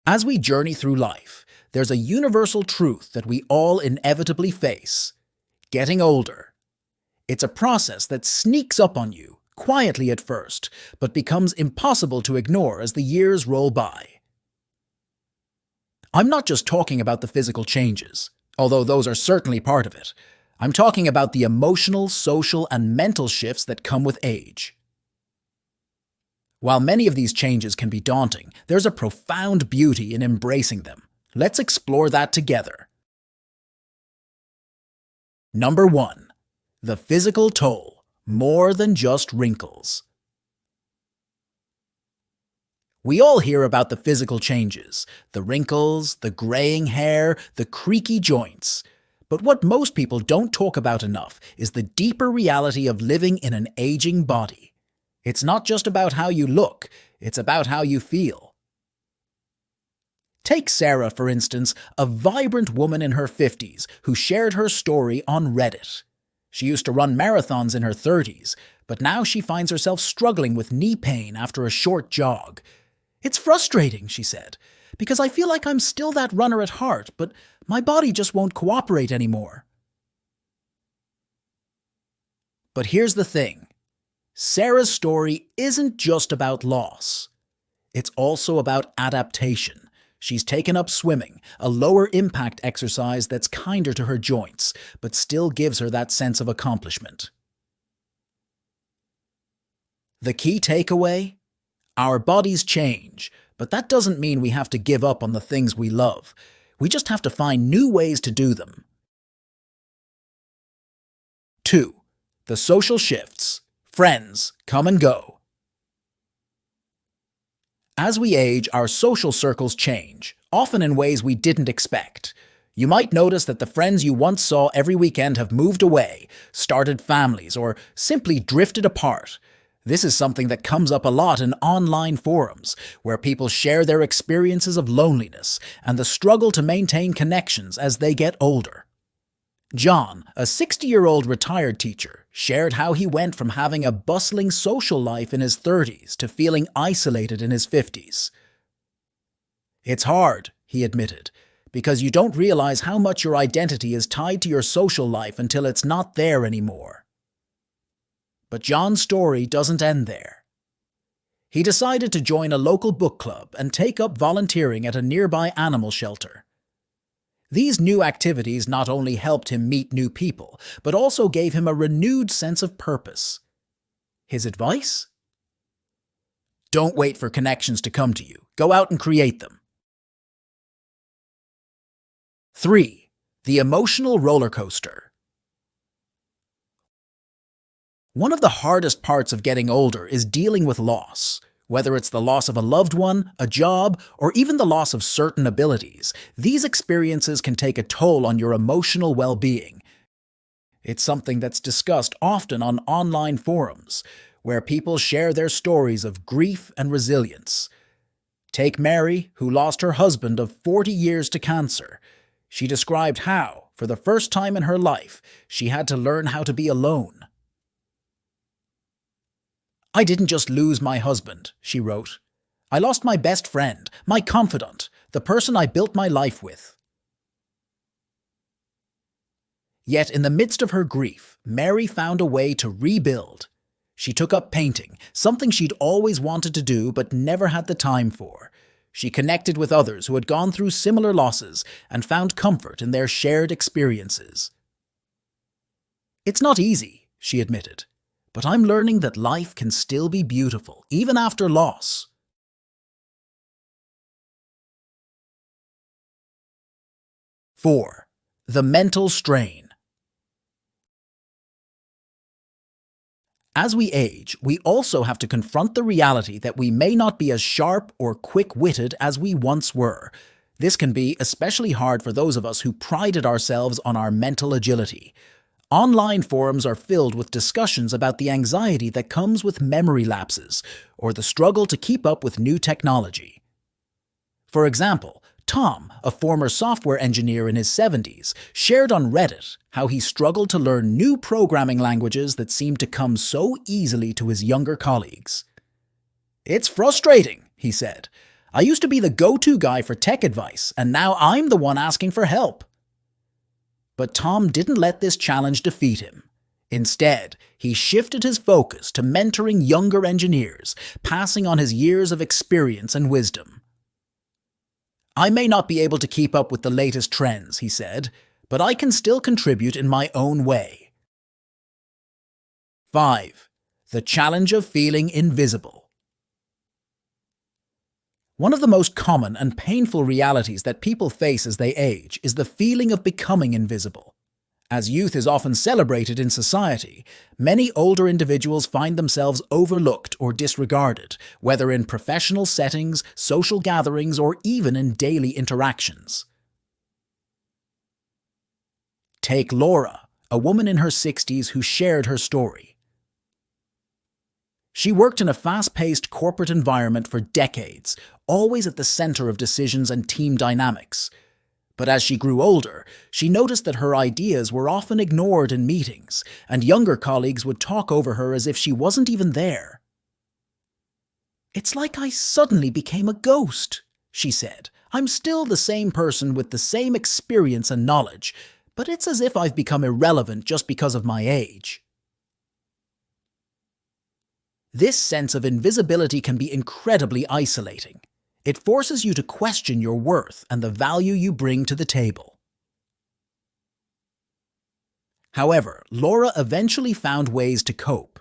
As we journey through life, there's a universal truth that we all inevitably face: getting older. It's a process that sneaks up on you, quietly at first, but becomes impossible to ignore as the years roll by. I'm not just talking about the physical changes, although those are certainly part of it. I'm talking about the emotional, social, and mental shifts that come with age. While many of these changes can be daunting, there's a profound beauty in embracing them. Let's explore that together. Number 1. The physical toll: more than just wrinkles. We all hear about the physical changes: the wrinkles, the graying hair, the creaky joints. But what most people don't talk about enough is the deeper reality of living in an aging body. It's not just about how you look, it's about how you feel. Take Sarah, for instance, a vibrant woman in her 50s who shared her story on Reddit. She used to run marathons in her 30s, but now she finds herself struggling with knee pain after a short jog. "It's frustrating," she said, "because I feel like I'm still that runner at heart, but my body just won't cooperate anymore." But here's the thing. Sarah's story isn't just about loss. It's also about adaptation. She's taken up swimming, a lower-impact exercise that's kinder to her joints, but still gives her that sense of accomplishment. The key takeaway? Our bodies change, but that doesn't mean we have to give up on the things we love. We just have to find new ways to do them. 2. The social shifts. Friends come and go. As we age, our social circles change, often in ways we didn't expect. You might notice that the friends you once saw every weekend have moved away, started families, or simply drifted apart. This is something that comes up a lot in online forums, where people share their experiences of loneliness and the struggle to maintain connections as they get older. John, a 60-year-old retired teacher, shared how he went from having a bustling social life in his 30s to feeling isolated in his 50s. "It's hard," he admitted, "because you don't realize how much your identity is tied to your social life until it's not there anymore." But John's story doesn't end there. He decided to join a local book club and take up volunteering at a nearby animal shelter. These new activities not only helped him meet new people, but also gave him a renewed sense of purpose. His advice? Don't wait for connections to come to you. Go out and create them. 3. The emotional roller coaster. One of the hardest parts of getting older is dealing with loss. Whether it's the loss of a loved one, a job, or even the loss of certain abilities, these experiences can take a toll on your emotional well-being. It's something that's discussed often on online forums, where people share their stories of grief and resilience. Take Mary, who lost her husband of 40 years to cancer. She described how, for the first time in her life, she had to learn how to be alone. "I didn't just lose my husband," she wrote. "I lost my best friend, my confidant, the person I built my life with." Yet in the midst of her grief, Mary found a way to rebuild. She took up painting, something she'd always wanted to do but never had the time for. She connected with others who had gone through similar losses and found comfort in their shared experiences. "It's not easy," she admitted, "but I'm learning that life can still be beautiful, even after loss." Four. The mental strain. As we age, we also have to confront the reality that we may not be as sharp or quick-witted as we once were. This can be especially hard for those of us who prided ourselves on our mental agility. Online forums are filled with discussions about the anxiety that comes with memory lapses, or the struggle to keep up with new technology. For example, Tom, a former software engineer in his 70s, shared on Reddit how he struggled to learn new programming languages that seemed to come so easily to his younger colleagues. "It's frustrating," he said. I used to be the go-to guy for tech advice, and now I'm the one asking for help. But Tom didn't let this challenge defeat him. Instead, he shifted his focus to mentoring younger engineers, passing on his years of experience and wisdom. I may not be able to keep up with the latest trends, he said, but I can still contribute in my own way. 5. The challenge of feeling invisible. One of the most common and painful realities that people face as they age is the feeling of becoming invisible. As youth is often celebrated in society, many older individuals find themselves overlooked or disregarded, whether in professional settings, social gatherings, or even in daily interactions. Take Laura, a woman in her 60s who shared her story. She worked in a fast-paced corporate environment for decades, always at the center of decisions and team dynamics. But as she grew older, she noticed that her ideas were often ignored in meetings, and younger colleagues would talk over her as if she wasn't even there. "It's like I suddenly became a ghost," she said. "I'm still the same person with the same experience and knowledge, but it's as if I've become irrelevant just because of my age." This sense of invisibility can be incredibly isolating. It forces you to question your worth and the value you bring to the table. However, Laura eventually found ways to cope.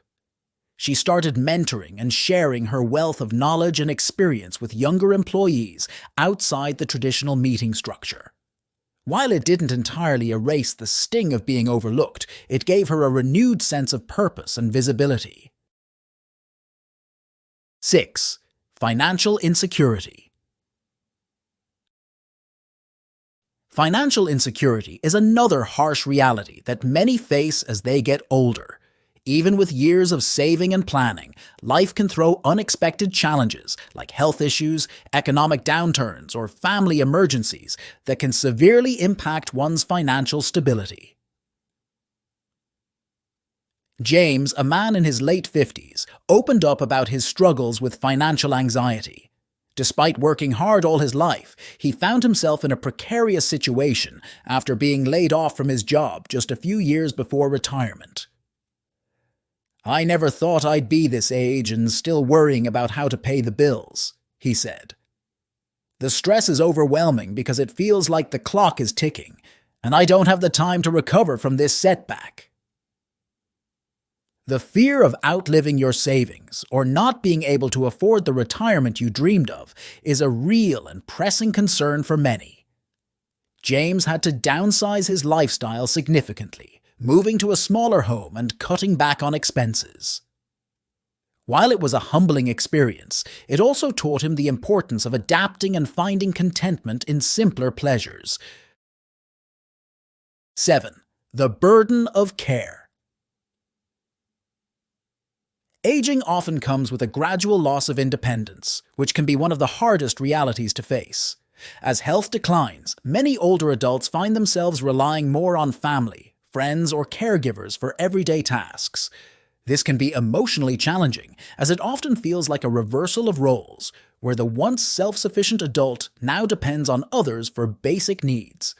She started mentoring and sharing her wealth of knowledge and experience with younger employees outside the traditional meeting structure. While it didn't entirely erase the sting of being overlooked, it gave her a renewed sense of purpose and visibility. 6. Financial insecurity. Financial insecurity is another harsh reality that many face as they get older. Even with years of saving and planning, life can throw unexpected challenges like health issues, economic downturns, or family emergencies that can severely impact one's financial stability. James, a man in his late 50s, opened up about his struggles with financial anxiety. Despite working hard all his life, he found himself in a precarious situation after being laid off from his job just a few years before retirement. "I never thought I'd be this age and still worrying about how to pay the bills," he said. "The stress is overwhelming because it feels like the clock is ticking, and I don't have the time to recover from this setback." The fear of outliving your savings or not being able to afford the retirement you dreamed of is a real and pressing concern for many. James had to downsize his lifestyle significantly, moving to a smaller home and cutting back on expenses. While it was a humbling experience, it also taught him the importance of adapting and finding contentment in simpler pleasures. 7. The burden of care. Aging often comes with a gradual loss of independence, which can be one of the hardest realities to face. As health declines, many older adults find themselves relying more on family, friends, or caregivers for everyday tasks. This can be emotionally challenging, as it often feels like a reversal of roles, where the once self-sufficient adult now depends on others for basic needs.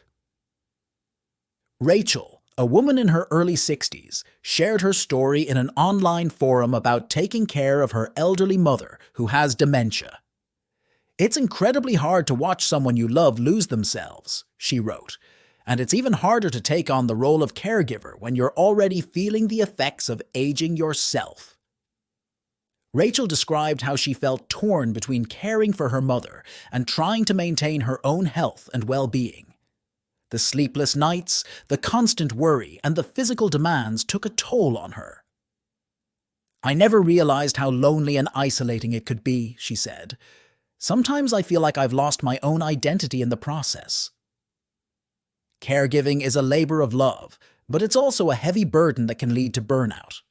Rachel, a woman in her early 60s, shared her story in an online forum about taking care of her elderly mother who has dementia. "It's incredibly hard to watch someone you love lose themselves," she wrote, "and it's even harder to take on the role of caregiver when you're already feeling the effects of aging yourself." Rachel described how she felt torn between caring for her mother and trying to maintain her own health and well-being. The sleepless nights, the constant worry, and the physical demands took a toll on her. "I never realized how lonely and isolating it could be," she said. "Sometimes I feel like I've lost my own identity in the process." Caregiving is a labor of love, but it's also a heavy burden that can lead to burnout.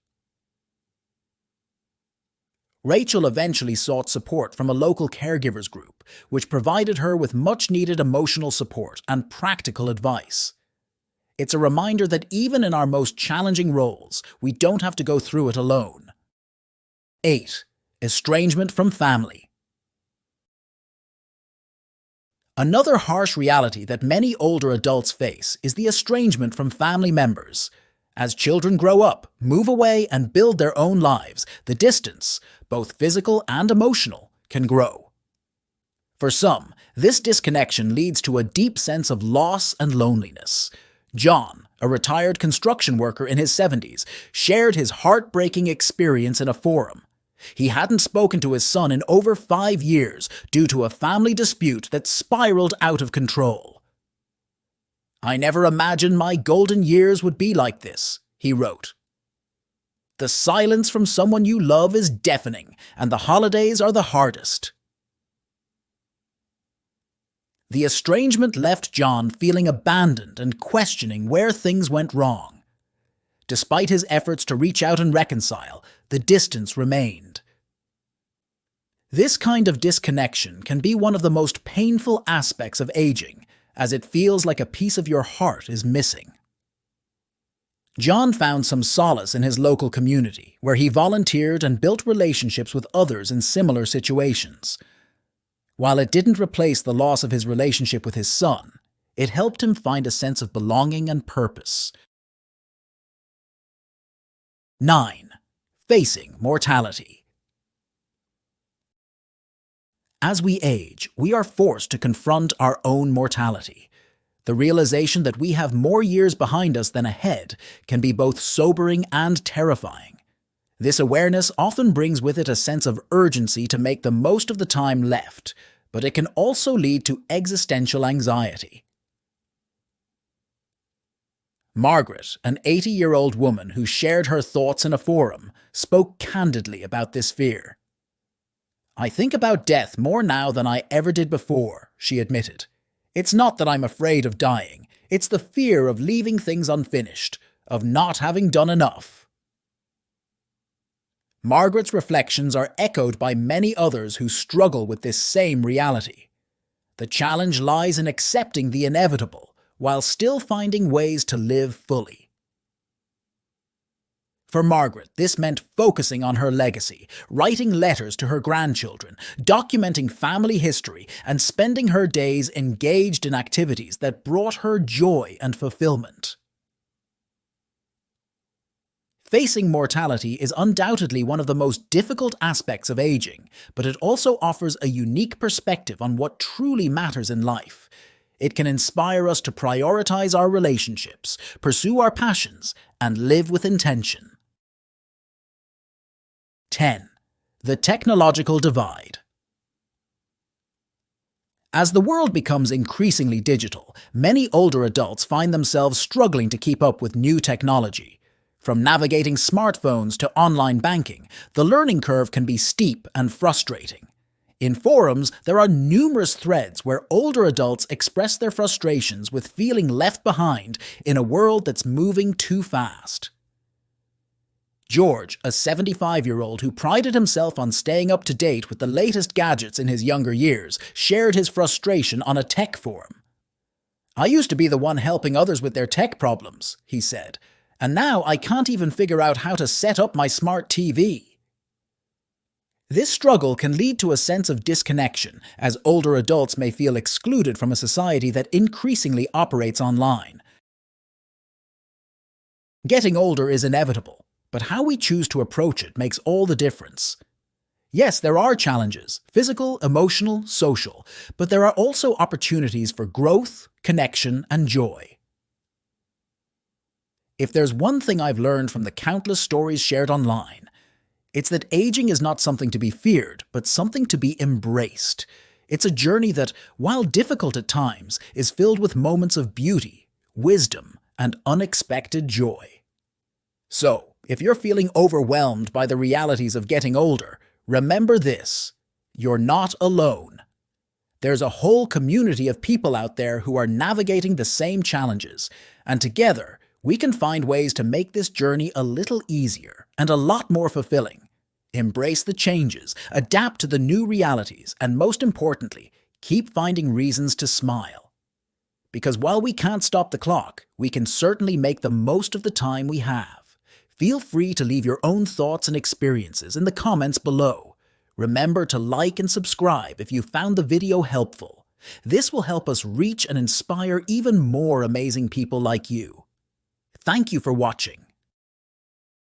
Rachel eventually sought support from a local caregivers group, which provided her with much-needed emotional support and practical advice. It's a reminder that even in our most challenging roles, we don't have to go through it alone. 8. Estrangement from family. Another harsh reality that many older adults face is the estrangement from family members. As children grow up, move away, and build their own lives, the distance, both physical and emotional, can grow. For some, this disconnection leads to a deep sense of loss and loneliness. John, a retired construction worker in his 70s, shared his heartbreaking experience in a forum. He hadn't spoken to his son in over 5 years due to a family dispute that spiraled out of control. "I never imagined my golden years would be like this," he wrote. "The silence from someone you love is deafening, and the holidays are the hardest." The estrangement left John feeling abandoned and questioning where things went wrong. Despite his efforts to reach out and reconcile, the distance remained. This kind of disconnection can be one of the most painful aspects of aging, as it feels like a piece of your heart is missing. John found some solace in his local community, where he volunteered and built relationships with others in similar situations. While it didn't replace the loss of his relationship with his son, it helped him find a sense of belonging and purpose. 9. Facing mortality. As we age, we are forced to confront our own mortality. The realization that we have more years behind us than ahead can be both sobering and terrifying. This awareness often brings with it a sense of urgency to make the most of the time left, but it can also lead to existential anxiety. Margaret, an 80-year-old woman who shared her thoughts in a forum, spoke candidly about this fear. "I think about death more now than I ever did before," she admitted. "It's not that I'm afraid of dying, it's the fear of leaving things unfinished, of not having done enough." Margaret's reflections are echoed by many others who struggle with this same reality. The challenge lies in accepting the inevitable, while still finding ways to live fully. For Margaret, this meant focusing on her legacy, writing letters to her grandchildren, documenting family history, and spending her days engaged in activities that brought her joy and fulfillment. Facing mortality is undoubtedly one of the most difficult aspects of aging, but it also offers a unique perspective on what truly matters in life. It can inspire us to prioritize our relationships, pursue our passions, and live with intention. 10. The technological divide. As the world becomes increasingly digital, many older adults find themselves struggling to keep up with new technology. From navigating smartphones to online banking, the learning curve can be steep and frustrating. In forums, there are numerous threads where older adults express their frustrations with feeling left behind in a world that's moving too fast. George, a 75-year-old who prided himself on staying up to date with the latest gadgets in his younger years, shared his frustration on a tech forum. "I used to be the one helping others with their tech problems," he said, "and now I can't even figure out how to set up my smart TV." This struggle can lead to a sense of disconnection, as older adults may feel excluded from a society that increasingly operates online. Getting older is inevitable, but how we choose to approach it makes all the difference. Yes, there are challenges, physical, emotional, social, but there are also opportunities for growth, connection, and joy. If there's one thing I've learned from the countless stories shared online, it's that aging is not something to be feared, but something to be embraced. It's a journey that, while difficult at times, is filled with moments of beauty, wisdom, and unexpected joy. So, if you're feeling overwhelmed by the realities of getting older, remember this: you're not alone. There's a whole community of people out there who are navigating the same challenges, and together, we can find ways to make this journey a little easier and a lot more fulfilling. Embrace the changes, adapt to the new realities, and most importantly, keep finding reasons to smile. Because while we can't stop the clock, we can certainly make the most of the time we have. Feel free to leave your own thoughts and experiences in the comments below. Remember to like and subscribe if you found the video helpful. This will help us reach and inspire even more amazing people like you. Thank you for watching.